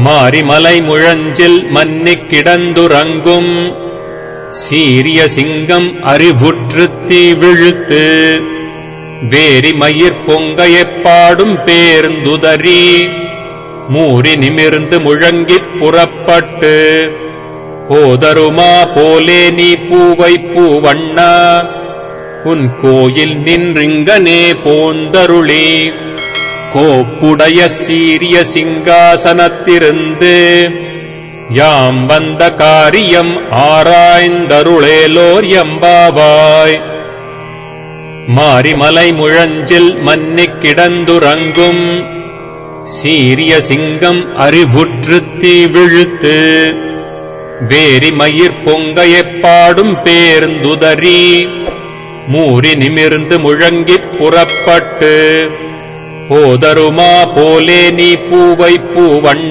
மாரிமலை முழஞ்சில் மன்னிக் கிடந்துறங்கும் சீரிய சிங்கம் அறிவுற்று தீ விழுத்து வேரி மயிர் பொங்கையப் பாடும் பேர்ந்துதறி மூரி நிமிர்ந்து முழங்கிப் புறப்பட்டு போதருமா போலே நீ பூவை பூவண்ணா உன் கோயில் நின்றிங்கனே போந்தருளி கோப்புடைய சீரிய சிங்காசனத்திருந்து யாம் வந்த காரியம் ஆராய்ந்தருளேலோர் எம்பாவாய். மாரிமலை முழஞ்சில் மன்னிக் கிடந்துறங்கும் சீரிய சிங்கம் அறிவுற்று தீ விழுத்து வேரி மயிர் பொங்கையப் பாடும் பேர்ந்துதறி மூரி நிமிர்ந்து முழங்கிப் புறப்பட்டு போதருமா போலே நீ பூவை பூவண்ணா